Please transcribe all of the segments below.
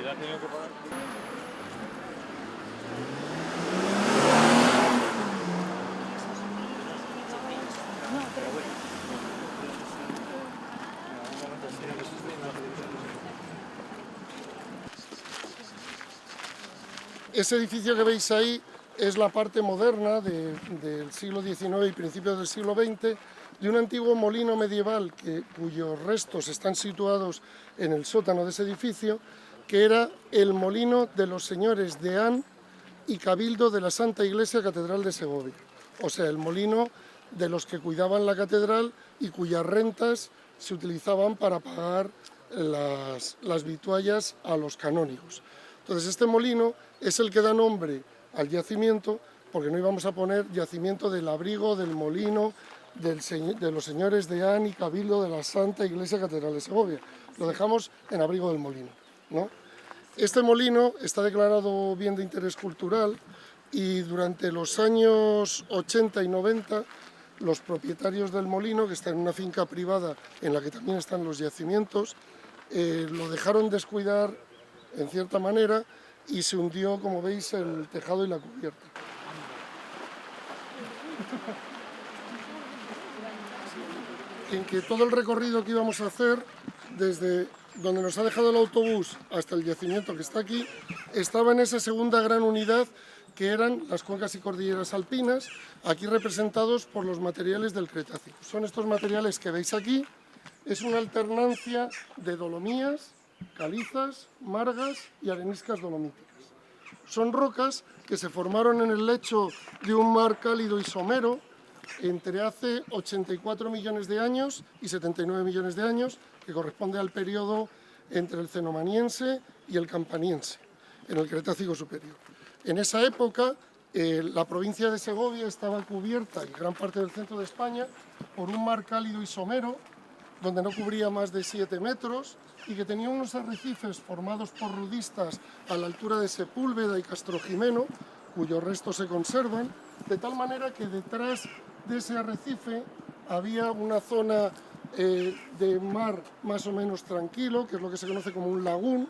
hubiera tenido que pagar. Ese edificio que veis ahí es la parte moderna del siglo XIX y principios del siglo XX de un antiguo molino medieval cuyos restos están situados en el sótano de ese edificio, que era el molino de los señores deán y cabildo de la Santa Iglesia Catedral de Segovia. O sea, el molino de los que cuidaban la catedral y cuyas rentas se utilizaban para pagar las vituallas a los canónigos. Entonces este molino es el que da nombre al yacimiento, porque no íbamos a poner yacimiento del abrigo, del molino, de los señores deán y cabildo de la Santa Iglesia Catedral de Segovia. Lo dejamos en abrigo del molino, ¿no? Este molino está declarado bien de interés cultural y durante los años 80 y 90 los propietarios del molino, que está en una finca privada en la que también están los yacimientos, lo dejaron descuidar en cierta manera y se hundió, como veis, el tejado y la cubierta. En que todo el recorrido que íbamos a hacer, desde donde nos ha dejado el autobús hasta el yacimiento que está aquí, estaba en esa segunda gran unidad que eran las cuencas y cordilleras alpinas, aquí representados por los materiales del Cretácico. Son estos materiales que veis aquí, es una alternancia de dolomías, calizas, margas y areniscas dolomíticas. Son rocas que se formaron en el lecho de un mar cálido y somero entre hace 84 millones de años y 79 millones de años, que corresponde al periodo entre el cenomaniense y el campaniense, en el Cretácico superior. En esa época, la provincia de Segovia estaba cubierta, y gran parte del centro de España, por un mar cálido y somero, donde no cubría más de 7 metros y que tenía unos arrecifes formados por rudistas a la altura de Sepúlveda y Castrojimeno, cuyos restos se conservan, de tal manera que detrás de ese arrecife había una zona de mar más o menos tranquilo, que es lo que se conoce como un lagún.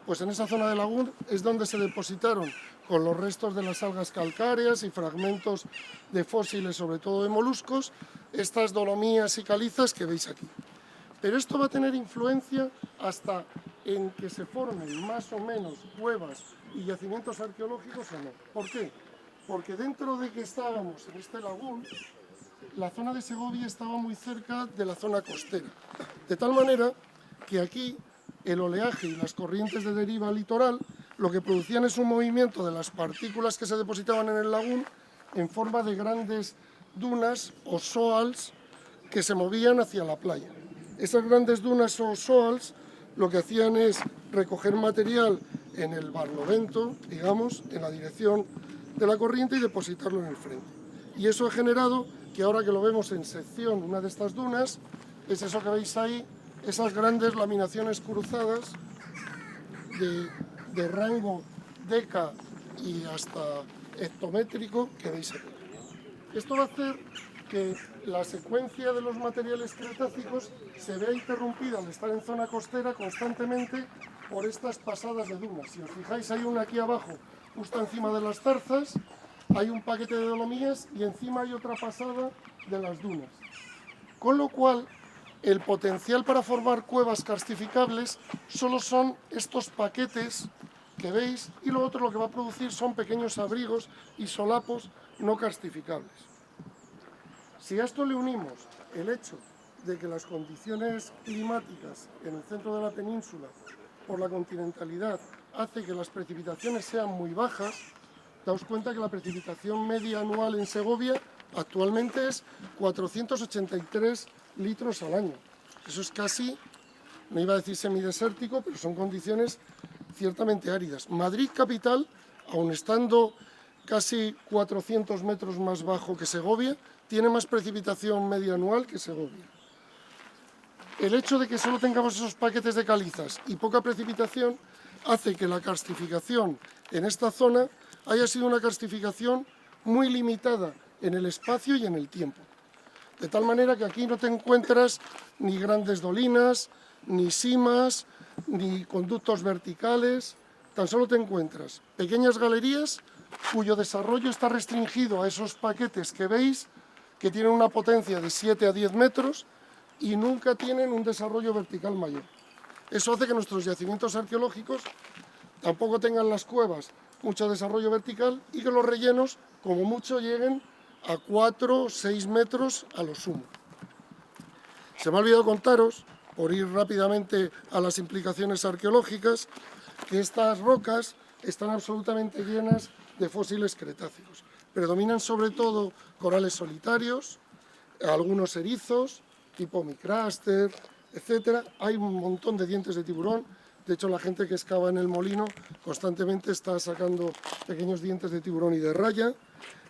Pues en esa zona de lagún es donde se depositaron con los restos de las algas calcáreas y fragmentos de fósiles, sobre todo de moluscos, estas dolomías y calizas que veis aquí. Pero esto va a tener influencia hasta en que se formen más o menos cuevas y yacimientos arqueológicos o no. ¿Por qué? Porque dentro de que estábamos en este lagún, la zona de Segovia estaba muy cerca de la zona costera. De tal manera que aquí el oleaje y las corrientes de deriva litoral lo que producían es un movimiento de las partículas que se depositaban en el lagún en forma de grandes dunas o soals que se movían hacia la playa. Esas grandes dunas o soals lo que hacían es recoger material en el barlovento, digamos, en la dirección de la corriente y depositarlo en el frente. Y eso ha generado que ahora que lo vemos en sección, una de estas dunas, es eso que veis ahí, esas grandes laminaciones cruzadas de rango deca y hasta hectométrico que veis aquí. Esto va a hacer que la secuencia de los materiales cretácicos se vea interrumpida al estar en zona costera constantemente por estas pasadas de dunas. Si os fijáis, hay una aquí abajo, justo encima de las zarzas, hay un paquete de dolomías y encima hay otra pasada de las dunas. Con lo cual, el potencial para formar cuevas karstificables solo son estos paquetes que veis, y lo otro lo que va a producir son pequeños abrigos y solapos no karstificables. Si a esto le unimos el hecho de que las condiciones climáticas en el centro de la península, por la continentalidad, hace que las precipitaciones sean muy bajas, daos cuenta que la precipitación media anual en Segovia actualmente es 483 litros al año. Eso es casi, no iba a decir semidesértico, pero son condiciones ciertamente áridas. Madrid capital, aun estando casi 400 metros más bajo que Segovia, tiene más precipitación media anual que Segovia. El hecho de que solo tengamos esos paquetes de calizas y poca precipitación hace que la karstificación en esta zona haya sido una karstificación muy limitada en el espacio y en el tiempo. De tal manera que aquí no te encuentras ni grandes dolinas, ni simas, ni conductos verticales, tan solo te encuentras pequeñas galerías cuyo desarrollo está restringido a esos paquetes que veis, que tienen una potencia de 7 a 10 metros y nunca tienen un desarrollo vertical mayor. Eso hace que nuestros yacimientos arqueológicos tampoco tengan las cuevas mucho desarrollo vertical y que los rellenos, como mucho, lleguen a 4 o 6 metros a lo sumo. Se me ha olvidado contaros, por ir rápidamente a las implicaciones arqueológicas, que estas rocas están absolutamente llenas de fósiles cretácicos. Predominan sobre todo corales solitarios, algunos erizos, tipo micraster, etc. Hay un montón de dientes de tiburón. De hecho, la gente que excava en el molino constantemente está sacando pequeños dientes de tiburón y de raya.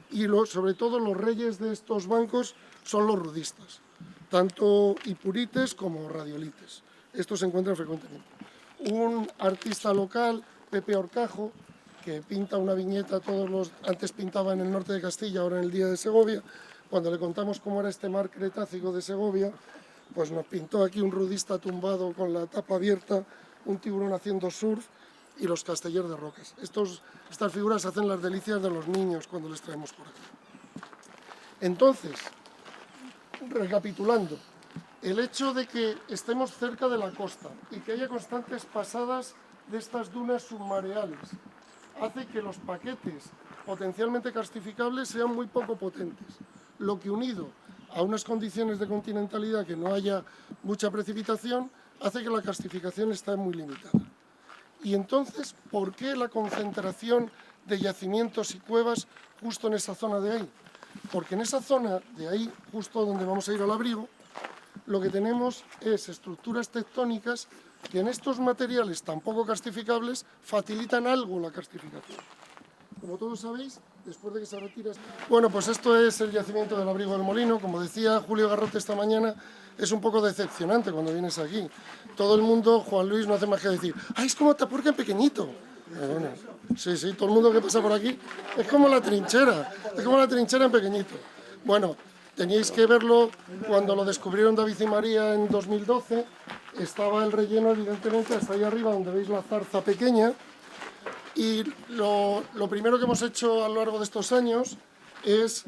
Y sobre todo los reyes de estos bancos son los rudistas, tanto hipurites como radiolites. Estos se encuentran frecuentemente. Un artista local, Pepe Horcajo, que pinta una viñeta, antes pintaba en el norte de Castilla, ahora en el Día de Segovia. Cuando le contamos cómo era este mar cretácico de Segovia, pues nos pintó aquí un rudista tumbado con la tapa abierta, un tiburón haciendo surf y los castellers de rocas. Estas figuras hacen las delicias de los niños cuando les traemos por aquí. Entonces, recapitulando, el hecho de que estemos cerca de la costa y que haya constantes pasadas de estas dunas submareales hace que los paquetes potencialmente castificables sean muy poco potentes, lo que unido a unas condiciones de continentalidad que no haya mucha precipitación hace que la castificación esté muy limitada. Y entonces, ¿por qué la concentración de yacimientos y cuevas justo en esa zona de ahí? Porque en esa zona de ahí, justo donde vamos a ir al abrigo, lo que tenemos es estructuras tectónicas que en estos materiales tan poco castificables facilitan algo la castificación. Como todos sabéis, después de que se retira... Bueno, pues esto es el yacimiento del Abrigo del Molino. Como decía Julio Garrote esta mañana, es un poco decepcionante cuando vienes aquí. Todo el mundo, Juan Luis, no hace más que decir ¡ay, es como Atapuerca en pequeñito! Bueno, sí, todo el mundo que pasa por aquí es como la trinchera en pequeñito. Bueno, teníais que verlo cuando lo descubrieron David y María en 2012. Estaba el relleno, evidentemente, hasta ahí arriba, donde veis la zarza pequeña. Y lo primero que hemos hecho a lo largo de estos años es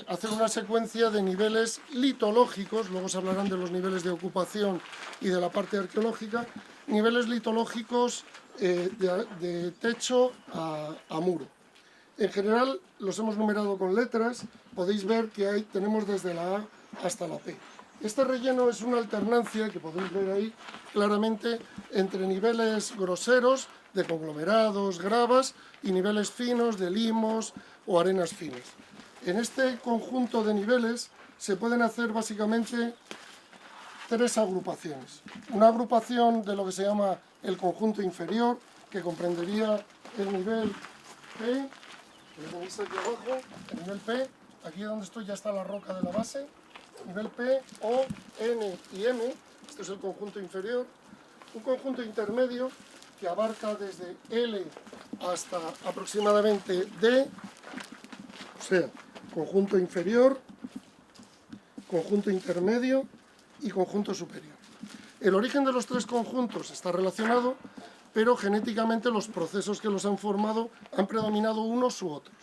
hacer una secuencia de niveles litológicos, luego se hablarán de los niveles de ocupación y de la parte arqueológica, niveles litológicos de techo a muro. En general los hemos numerado con letras, podéis ver que tenemos desde la A hasta la P. Este relleno es una alternancia, que podéis ver ahí claramente, entre niveles groseros, de conglomerados, gravas, y niveles finos, de limos o arenas finas. En este conjunto de niveles se pueden hacer básicamente tres agrupaciones. Una agrupación de lo que se llama el conjunto inferior, que comprendería el nivel P, que lo tenéis aquí abajo, el nivel P, aquí donde estoy ya está la roca de la base, nivel P, O, N y M, este es el conjunto inferior, un conjunto intermedio que abarca desde L hasta aproximadamente D, o sea, conjunto inferior, conjunto intermedio y conjunto superior. El origen de los tres conjuntos está relacionado, pero genéticamente los procesos que los han formado han predominado unos u otros.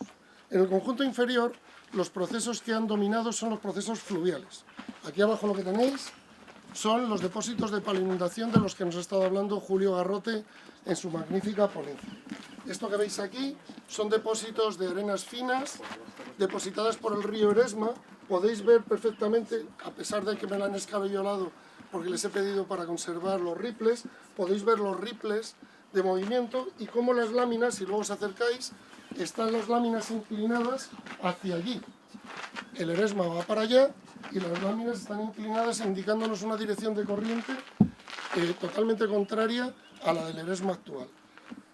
En el conjunto inferior, los procesos que han dominado son los procesos fluviales. Aquí abajo lo que tenéis son los depósitos de paloinundación de los que nos ha estado hablando Julio Garrote en su magnífica ponencia. Esto que veis aquí son depósitos de arenas finas depositadas por el río Eresma. Podéis ver perfectamente, a pesar de que me la han escabellolado porque les he pedido para conservar los ripples, podéis ver los ripples de movimiento y cómo las láminas, si luego os acercáis, están las láminas inclinadas hacia allí. El Eresma va para allá y las láminas están inclinadas indicándonos una dirección de corriente totalmente contraria a la del Eresma actual.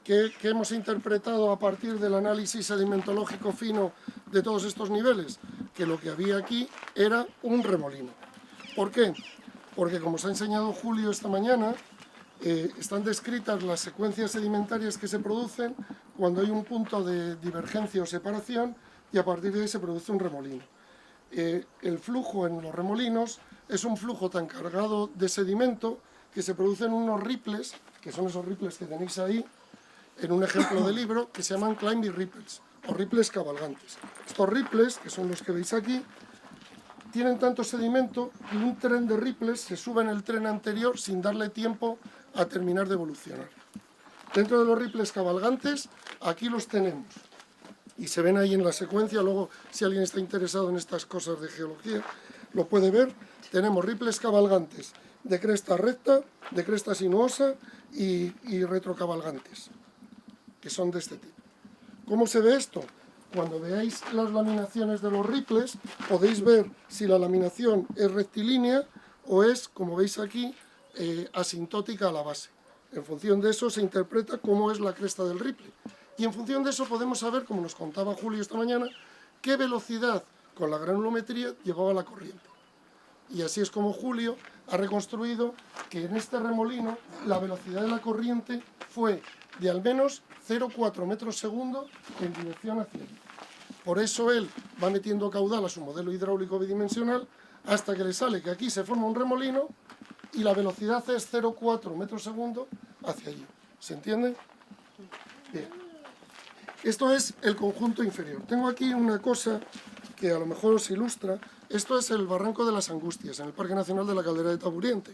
¿Qué hemos interpretado a partir del análisis sedimentológico fino de todos estos niveles? Que lo que había aquí era un remolino. ¿Por qué? Porque, como os ha enseñado Julio esta mañana, están descritas las secuencias sedimentarias que se producen cuando hay un punto de divergencia o separación y a partir de ahí se produce un remolino. El flujo en los remolinos es un flujo tan cargado de sedimento que se producen unos ripples, que son esos ripples que tenéis ahí, en un ejemplo de libro, que se llaman climbing ripples, o ripples cabalgantes. Estos ripples, que son los que veis aquí, tienen tanto sedimento que un tren de ripples se sube en el tren anterior sin darle tiempo a terminar de evolucionar. Dentro de los ripples cabalgantes, aquí los tenemos. Y se ven ahí en la secuencia, luego si alguien está interesado en estas cosas de geología, lo puede ver. Tenemos ripples cabalgantes de cresta recta, de cresta sinuosa y retrocabalgantes, que son de este tipo. ¿Cómo se ve esto? Cuando veáis las laminaciones de los ripples, podéis ver si la laminación es rectilínea o es, como veis aquí, asintótica a la base. En función de eso se interpreta cómo es la cresta del ripple. Y en función de eso podemos saber, como nos contaba Julio esta mañana, qué velocidad con la granulometría llevaba la corriente. Y así es como Julio ha reconstruido que en este remolino la velocidad de la corriente fue de al menos 0,4 metros segundo en dirección hacia allí. Por eso él va metiendo caudal a su modelo hidráulico bidimensional hasta que le sale que aquí se forma un remolino y la velocidad es 0,4 metros segundo hacia allí. ¿Se entiende? Bien. Esto es el conjunto inferior. Tengo aquí una cosa que a lo mejor os ilustra. Esto es el Barranco de las Angustias, en el Parque Nacional de la Caldera de Taburiente,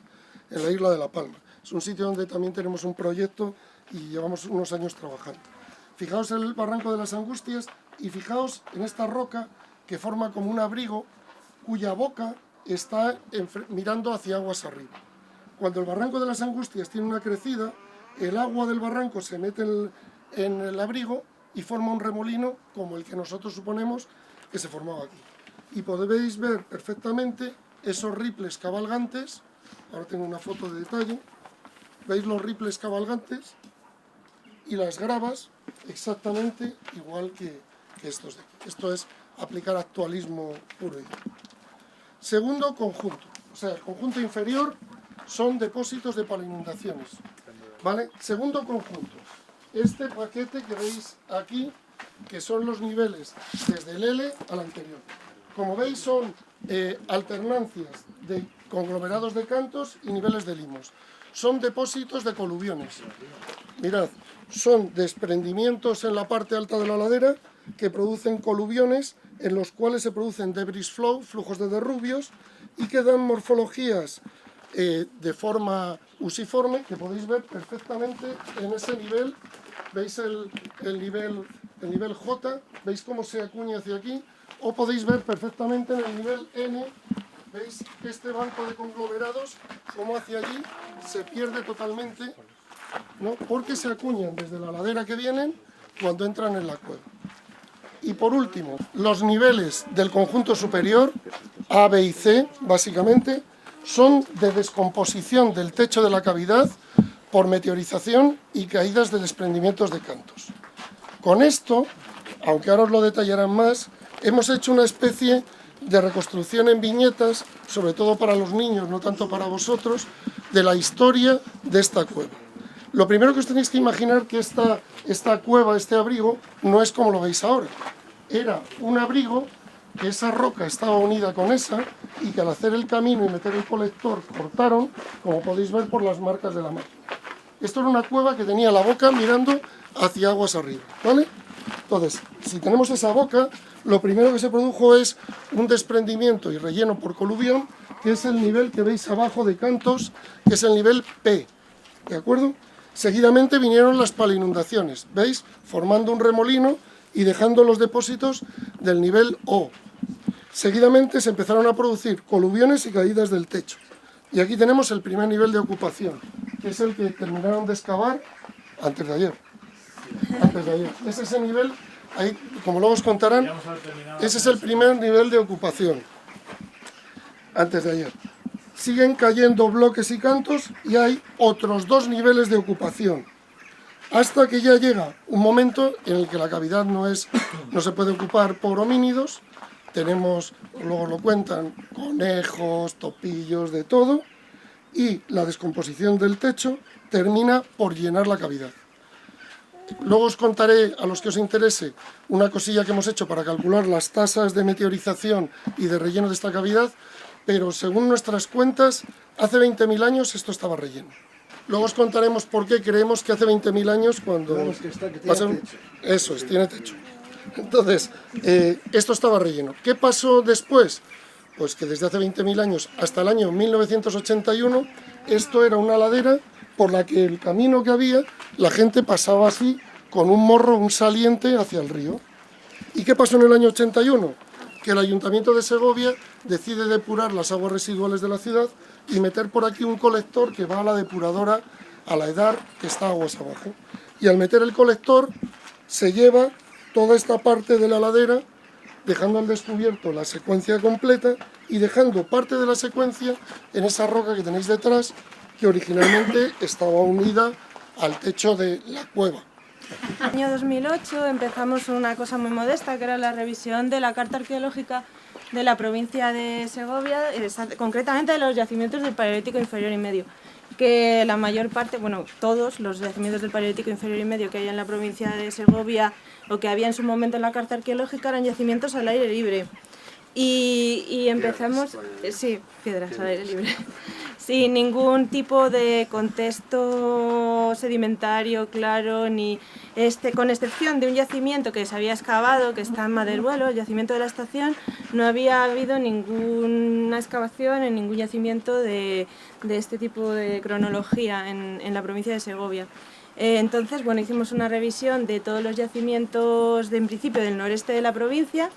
en la isla de La Palma. Es un sitio donde también tenemos un proyecto y llevamos unos años trabajando. Fijaos en el Barranco de las Angustias y fijaos en esta roca que forma como un abrigo cuya boca está mirando hacia aguas arriba. Cuando el Barranco de las Angustias tiene una crecida, el agua del barranco se mete en el abrigo y forma un remolino como el que nosotros suponemos que se formaba aquí. Y podéis ver perfectamente esos ripples cabalgantes. Ahora tengo una foto de detalle. ¿Veis los ripples cabalgantes? Y las gravas exactamente igual que estos de aquí. Esto es aplicar actualismo puro y duro. Segundo conjunto, o sea, el conjunto inferior son depósitos de paloinundaciones, ¿vale? Segundo conjunto, este paquete que veis aquí, que son los niveles desde el L al anterior. Como veis son alternancias de conglomerados de cantos y niveles de limos. Son depósitos de coluviones. Mirad, son desprendimientos en la parte alta de la ladera que producen coluviones en los cuales se producen debris flow, flujos de derrubios, y que dan morfologías de forma usiforme, que podéis ver perfectamente en ese nivel. ¿Veis el nivel J? ¿Veis cómo se acuña hacia aquí? O podéis ver perfectamente en el nivel N, ¿veis este banco de conglomerados, cómo hacia allí se pierde totalmente, ¿no? Porque se acuñan desde la ladera que vienen cuando entran en la cueva. Y por último, los niveles del conjunto superior, A, B y C, básicamente, son de descomposición del techo de la cavidad por meteorización y caídas de desprendimientos de cantos. Con esto, aunque ahora os lo detallarán más, hemos hecho una especie de reconstrucción en viñetas, sobre todo para los niños, no tanto para vosotros, de la historia de esta cueva. Lo primero que os tenéis que imaginar que esta cueva, este abrigo, no es como lo veis ahora. Era un abrigo que esa roca estaba unida con esa y que al hacer el camino y meter el colector cortaron, como podéis ver por las marcas de la máquina. Esto era una cueva que tenía la boca mirando hacia aguas arriba, ¿vale? Entonces, si tenemos esa boca, lo primero que se produjo es un desprendimiento y relleno por coluvión, que es el nivel que veis abajo de cantos, que es el nivel P, ¿de acuerdo? Seguidamente vinieron las palinundaciones, ¿veis? Formando un remolino y dejando los depósitos del nivel O. Seguidamente se empezaron a producir coluviones y caídas del techo. Y aquí tenemos el primer nivel de ocupación, que es el que terminaron de excavar antes de ayer. Es ese nivel, ahí, como luego os contarán, ese es el primer nivel de ocupación, antes de ayer. Siguen cayendo bloques y cantos y hay otros dos niveles de ocupación, hasta que ya llega un momento en el que la cavidad no se puede ocupar por homínidos. Tenemos, luego lo cuentan, conejos, topillos, de todo, y la descomposición del techo termina por llenar la cavidad. Luego os contaré, a los que os interese, una cosilla que hemos hecho para calcular las tasas de meteorización y de relleno de esta cavidad, pero según nuestras cuentas, hace 20.000 años esto estaba relleno. Luego os contaremos por qué creemos que hace 20.000 años cuando... Que tiene techo. Eso es, tiene techo. Entonces, esto estaba relleno. ¿Qué pasó después? Pues que desde hace 20.000 años hasta el año 1981, esto era una ladera por la que el camino que había, la gente pasaba así, con un morro, un saliente hacia el río. ¿Y qué pasó en el año 81? Que el Ayuntamiento de Segovia decide depurar las aguas residuales de la ciudad y meter por aquí un colector que va a la depuradora, a la EDAR, que está aguas abajo. Y al meter el colector, se lleva toda esta parte de la ladera, dejando al descubierto la secuencia completa y dejando parte de la secuencia en esa roca que tenéis detrás, que originalmente estaba unida al techo de la cueva. En el año 2008 empezamos una cosa muy modesta, que era la revisión de la Carta Arqueológica de la provincia de Segovia, concretamente de los yacimientos del Paleolítico Inferior y Medio, que la mayor parte, bueno, todos los yacimientos del Paleolítico Inferior y Medio que hay en la provincia de Segovia o que había en su momento en la Carta Arqueológica eran yacimientos al aire libre. Y empezamos, sí, piedras al aire libre, sin ningún tipo de contexto sedimentario claro, ni con excepción de un yacimiento que se había excavado, que está en Maderuelo, el yacimiento de la estación, no había habido ninguna excavación en ningún yacimiento de este tipo de cronología en la provincia de Segovia. Entonces, bueno, hicimos una revisión de todos los yacimientos en principio del noreste de la provincia,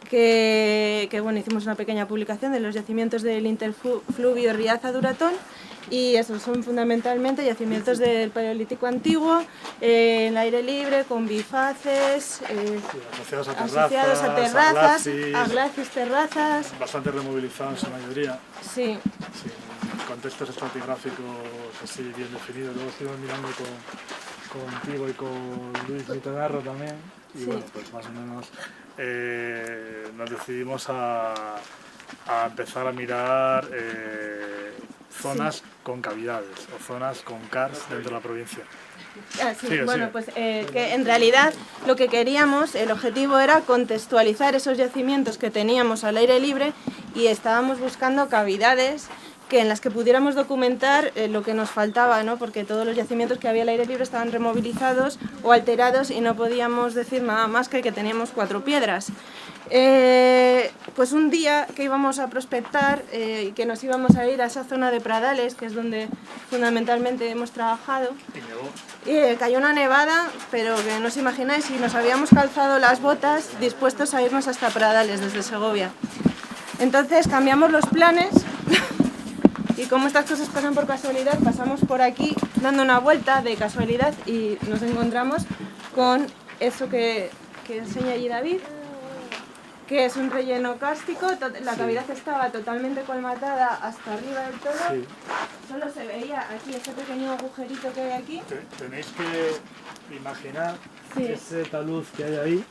que bueno, hicimos una pequeña publicación de los yacimientos del interfluvio Riaza-Duratón, y esos son fundamentalmente yacimientos del Paleolítico Antiguo, en aire libre, con bifaces, asociados a terrazas, a glacis, terrazas. Bastante removilizados en su mayoría. Sí. Sí, contextos estratigráficos así bien definidos. Luego estuvimos mirando contigo y con Luis Mitodarro también. Y Sí. bueno, pues más o menos nos decidimos a empezar a mirar zonas con cavidades o zonas con CARS dentro de la provincia. Bueno, pues que en realidad lo que queríamos, el objetivo era contextualizar esos yacimientos que teníamos al aire libre y estábamos buscando cavidades en las que pudiéramos documentar lo que nos faltaba, ¿no? Porque todos los yacimientos que había al aire libre estaban removilizados o alterados y no podíamos decir nada más que teníamos 4 piedras. Pues un día que íbamos a prospectar y que nos íbamos a ir a esa zona de Pradales, que es donde fundamentalmente hemos trabajado, cayó una nevada, pero que no os imagináis, y nos habíamos calzado las botas dispuestos a irnos hasta Pradales desde Segovia. Entonces cambiamos los planes y como estas cosas pasan por casualidad, pasamos por aquí dando una vuelta de casualidad y nos encontramos con eso que enseña allí David, que es un relleno cárstico. La cavidad estaba totalmente colmatada hasta arriba del todo. Sí. Solo se veía aquí ese pequeño agujerito que hay aquí. Tenéis que imaginar Sí. ese talud que hay ahí,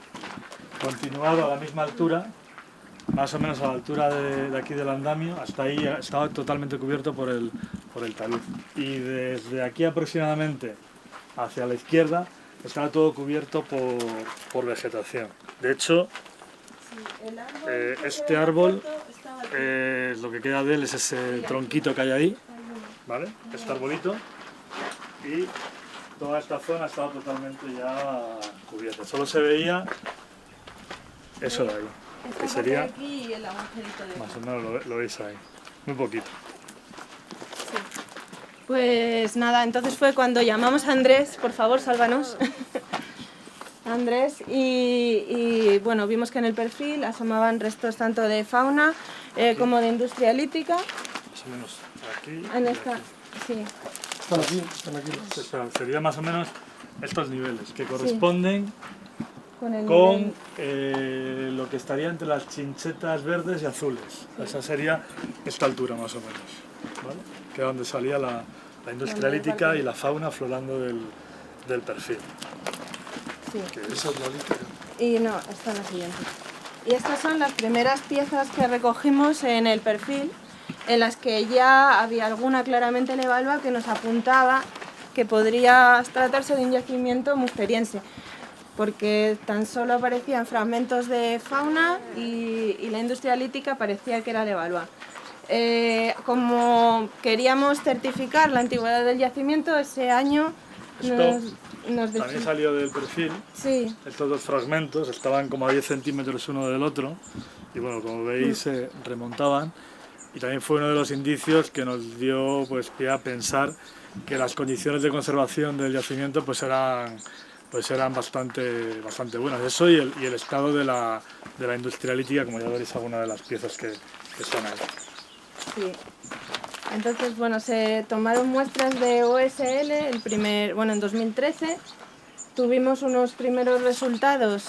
continuado a la misma altura, más o menos a la altura de aquí del andamio, hasta ahí estaba totalmente cubierto por el talud. Y desde aquí aproximadamente hacia la izquierda estaba todo cubierto por vegetación. De hecho, este árbol, lo que queda de él es ese tronquito que hay ahí, ¿vale? Este arbolito, y toda esta zona estaba totalmente ya cubierta. Solo se veía eso de ahí, que sería, aquí y el agujerito de más o menos lo veis ahí, muy poquito. Pues nada, entonces fue cuando llamamos a Andrés, por favor, sálvanos. Andrés, y bueno, vimos que en el perfil asomaban restos tanto de fauna como de industria lítica. Más o menos aquí. En y esta, aquí. sí. Están aquí. O sea, sería más o menos estos niveles que corresponden Con el con nivel- lo que estaría entre las chinchetas verdes y azules. Esa sería esta altura más o menos, ¿vale? Que es donde salía la industria lítica y la fauna aflorando del perfil. sí. Esa es la lítica. Y no, esta es la siguiente. Y estas son las primeras piezas que recogimos en el perfil, en las que ya había alguna claramente levalua que nos apuntaba que podría tratarse de un yacimiento musteriense, porque tan solo aparecían fragmentos de fauna y la industria lítica parecía que era levalua. Como queríamos certificar la antigüedad del yacimiento, ese año nos también salió del perfil. Sí. Estos dos fragmentos estaban como a 10 centímetros uno del otro y bueno, como veis se remontaban, y también fue uno de los indicios que nos dio pues pie a pensar que las condiciones de conservación del yacimiento pues eran bastante buenas. Eso y el estado de la industria lítica, como ya veréis alguna de las piezas que están ahí. Sí. Entonces, bueno, se tomaron muestras de OSL en 2013. Tuvimos unos primeros resultados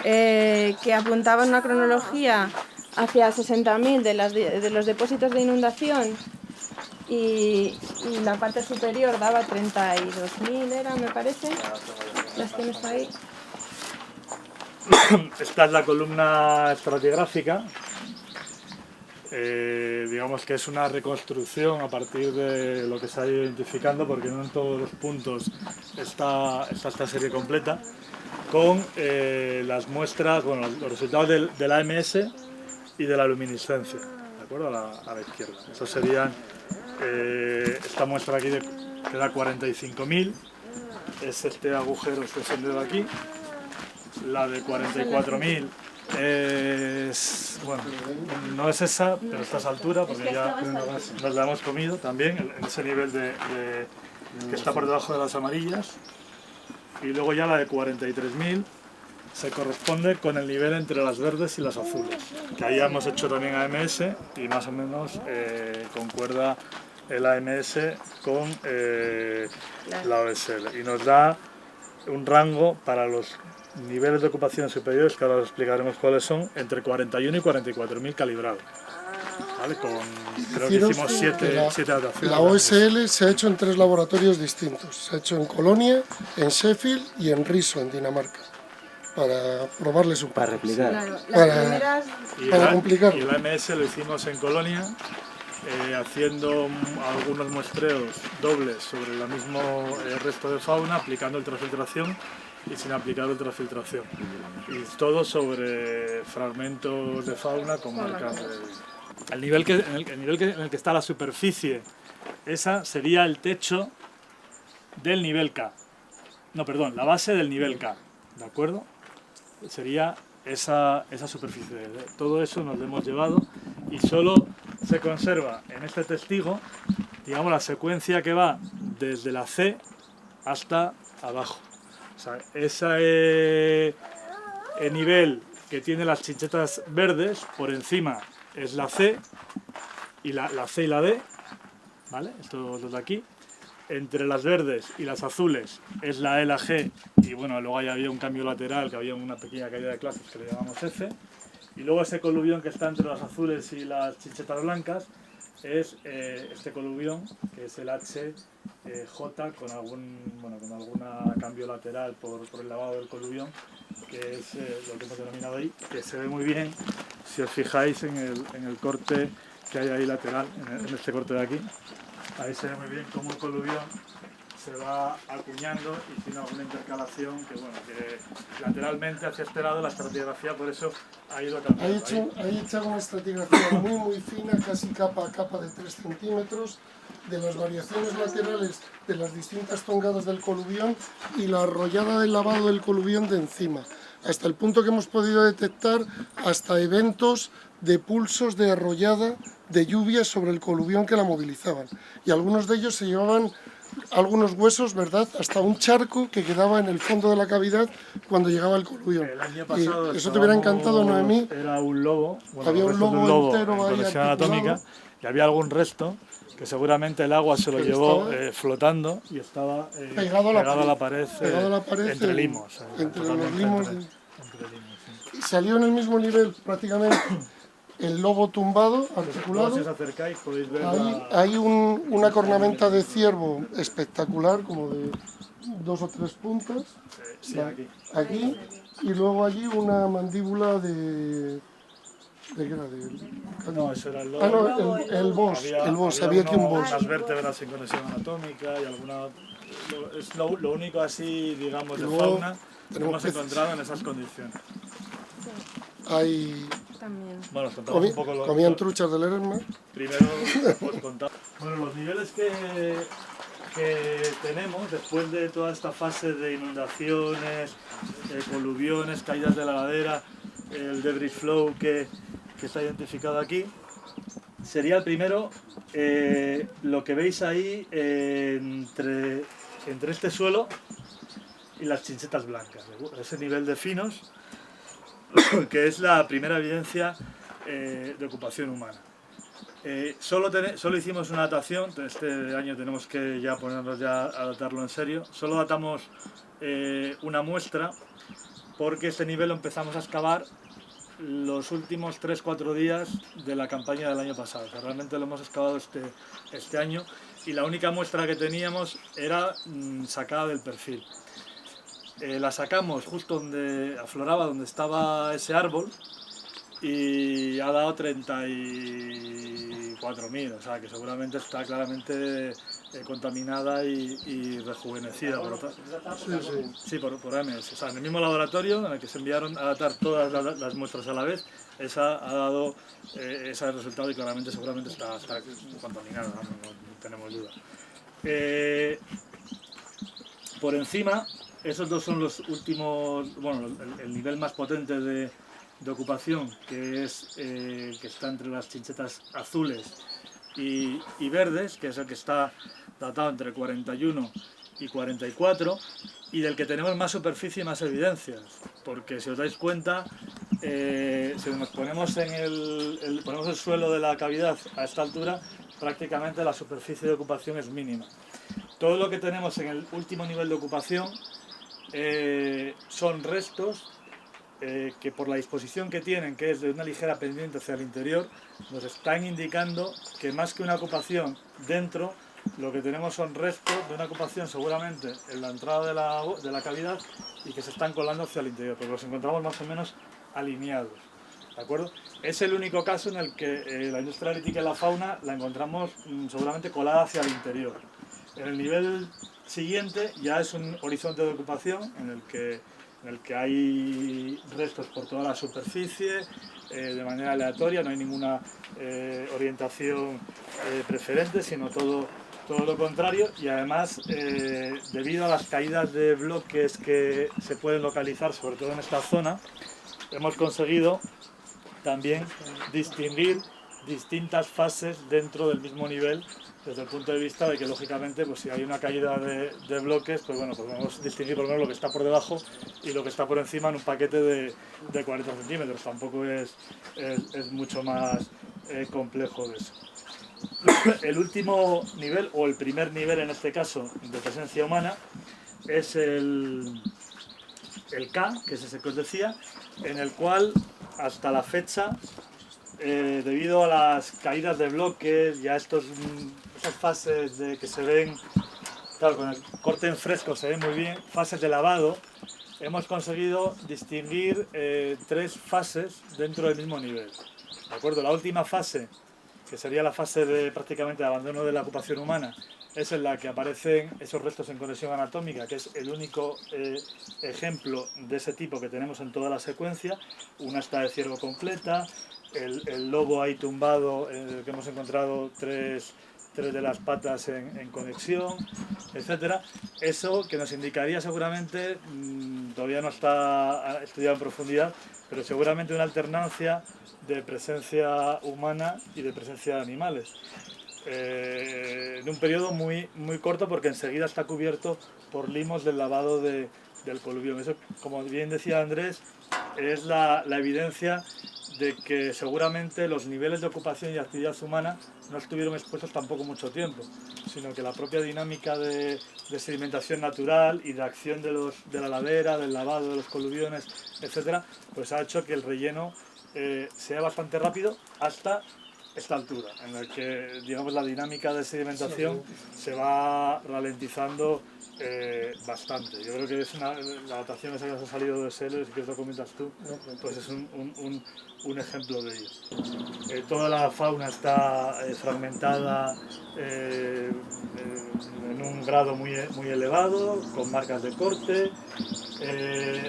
que apuntaban una cronología hacia 60.000 de los depósitos de inundación y la parte superior daba 32.000, era, me parece. Las tienes ahí. Esta es la columna estratigráfica. Digamos que es una reconstrucción a partir de lo que se ha ido identificando, porque no en todos los puntos está esta serie completa, con las muestras, bueno, los resultados del AMS y de la luminiscencia, ¿de acuerdo? A la izquierda. Estos serían, esta muestra aquí que da 45.000, es este agujero, este sendero de aquí. La de 44.000 es, bueno, no es esa, pero está a esa altura, porque ya nos la hemos comido también, en ese nivel que está por debajo de las amarillas. Y luego ya la de 43.000 se corresponde con el nivel entre las verdes y las azules, que ahí hemos hecho también AMS y más o menos concuerda el AMS con la OSL, y nos da un rango para los niveles de ocupación superiores, que ahora os explicaremos cuáles son, entre 41 y 44.000 calibrados. ¿Vale? Creo que hicimos 7 adaptaciones. La OSL se ha hecho en 3 laboratorios distintos. Se ha hecho en Colonia, en Sheffield y en Riso, en Dinamarca, para probarles un poco. Para replicar. Claro, para complicarlo. Y el AMS lo hicimos en Colonia, haciendo algunos muestreos dobles sobre el mismo resto de fauna, aplicando ultrafiltración y sin aplicar ultrafiltración. Y todo sobre fragmentos de fauna con marcas el nivel en el que está la superficie, esa sería el techo del nivel K. No, perdón, la base del nivel K, ¿de acuerdo? Sería esa superficie. Todo eso nos lo hemos llevado y solo se conserva en este testigo, digamos, la secuencia que va desde la C hasta abajo. O sea, ese nivel que tiene las chinchetas verdes, por encima es la C, y la C y la D, ¿vale? Estos dos de aquí. Entre las verdes y las azules es la E, la G, y bueno, luego ahí había un cambio lateral, que había una pequeña caída de clases que le llamamos F. Y luego ese coluvión que está entre las azules y las chinchetas blancas es este coluvión, que es el HJ con algún cambio lateral por el lavado del coluvión, que es lo que hemos denominado ahí, que se ve muy bien si os fijáis en el corte que hay ahí lateral, en este corte de aquí. Ahí se ve muy bien cómo el coluvión se va acuñando y tiene alguna intercalación que lateralmente hacia este lado la estratigrafía por eso ha ido cambiando. Hay hecha una estratigrafía muy fina, casi capa a capa de 3 centímetros, de las variaciones laterales de las distintas tongadas del coluvión y la arrollada del lavado del coluvión de encima, hasta el punto que hemos podido detectar hasta eventos de pulsos de arrollada de lluvia sobre el coluvión que la movilizaban. Y algunos de ellos se llevaban algunos huesos, ¿verdad?, hasta un charco que quedaba en el fondo de la cavidad cuando llegaba el coluvión. El año pasado eso te hubiera encantado, Noemí. Era un lobo, había un lobo entero en conexión anatómica, y había algún resto que seguramente el agua se lo llevó flotando y estaba pegado a la pared entre limos. Entre los limos. Y salió en el mismo nivel prácticamente el lobo tumbado, articulado. Si os acercáis podéis ver hay una cornamenta de ciervo espectacular, como de 2 o 3 puntas. Sí, aquí. Y luego allí una mandíbula ¿de qué era? No, eso era el lobo. El boss. Había aquí un boss. Unas vértebras sin conexión anatómica y alguna... Es lo único así, digamos, de fauna que hemos encontrado en esas condiciones. Hay también. Bueno, os contamos un poco Comían truchas del Lerma. Primero os contamos. Bueno, los niveles que tenemos después de toda esta fase de inundaciones, coluviones, caídas de la ladera, el debris flow que está identificado aquí, sería el primero, lo que veis ahí entre este suelo y las chinchetas blancas, ese nivel de finos, que es la primera evidencia de ocupación humana. Solo hicimos una datación, este año tenemos que ya ponernos a datarlo en serio, solo datamos una muestra porque este nivel lo empezamos a excavar los últimos 3-4 días de la campaña del año pasado. O sea, realmente lo hemos excavado este año y la única muestra que teníamos era sacada del perfil. La sacamos justo donde afloraba, donde estaba ese árbol, y ha dado 34.000, o sea que seguramente está claramente contaminada y rejuvenecida por AMS. O sea, en el mismo laboratorio en el que se enviaron a datar todas las muestras a la vez, esa ha dado ese resultado y claramente seguramente está contaminada, no tenemos duda. Por encima, esos dos son los últimos, bueno, el nivel más potente de ocupación, que es que está entre las chinchetas azules y verdes, que es el que está datado entre 41 y 44, y del que tenemos más superficie y más evidencias, porque si os dais cuenta, si nos ponemos ponemos el suelo de la cavidad a esta altura, prácticamente la superficie de ocupación es mínima. Todo lo que tenemos en el último nivel de ocupación son restos que por la disposición que tienen, que es de una ligera pendiente hacia el interior, nos están indicando que más que una ocupación dentro, lo que tenemos son restos de una ocupación seguramente en la entrada de la cavidad y que se están colando hacia el interior, pero los encontramos más o menos alineados, ¿de acuerdo? Es el único caso en el que la industria lítica y la fauna la encontramos seguramente colada hacia el interior. En el nivel siguiente ya es un horizonte de ocupación en el que hay restos por toda la superficie, de manera aleatoria, no hay ninguna orientación preferente, sino todo lo contrario, y además, debido a las caídas de bloques que se pueden localizar, sobre todo en esta zona, hemos conseguido también distinguir distintas fases dentro del mismo nivel, desde el punto de vista de que, lógicamente, pues si hay una caída de bloques, pues bueno, podemos distinguir por lo menos lo que está por debajo y lo que está por encima en un paquete de 40 centímetros. Tampoco es mucho más complejo de eso. El último nivel, o el primer nivel en este caso, de presencia humana, es el K, que es ese que os decía, en el cual, hasta la fecha, debido a las caídas de bloques y a esas fases de que se ven, claro, con el corte en fresco se ve muy bien, fases de lavado, hemos conseguido distinguir 3 fases dentro del mismo nivel. ¿De acuerdo? La última fase, que sería la fase de prácticamente de abandono de la ocupación humana, es en la que aparecen esos restos en conexión anatómica, que es el único ejemplo de ese tipo que tenemos en toda la secuencia. Una está de ciervo completa, el lobo ahí tumbado, que hemos encontrado tres de las patas en conexión, etcétera. Eso que nos indicaría seguramente, todavía no está estudiado en profundidad, pero seguramente una alternancia de presencia humana y de presencia de animales. En un periodo muy corto, porque enseguida está cubierto por limos del lavado del coluvión. Eso, como bien decía Andrés, es la evidencia de que seguramente los niveles de ocupación y actividad humana no estuvieron expuestos tampoco mucho tiempo, sino que la propia dinámica de sedimentación natural y de acción de la ladera, del lavado de los coluviones, etcétera, pues ha hecho que el relleno sea bastante rápido hasta esta altura, en la que, digamos, la dinámica de sedimentación se va ralentizando bastante. Yo creo que es la adaptación esa que nos ha salido de SL, si quieres lo comentas tú, pues es un ejemplo de ello. Toda la fauna está fragmentada en un grado muy elevado, con marcas de corte,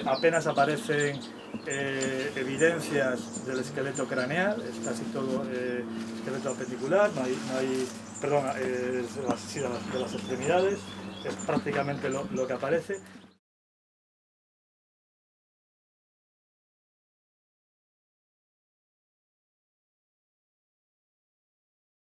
apenas aparecen evidencias del esqueleto craneal, es casi todo esqueleto apendicular, no hay perdón, de las extremidades, es prácticamente lo que aparece.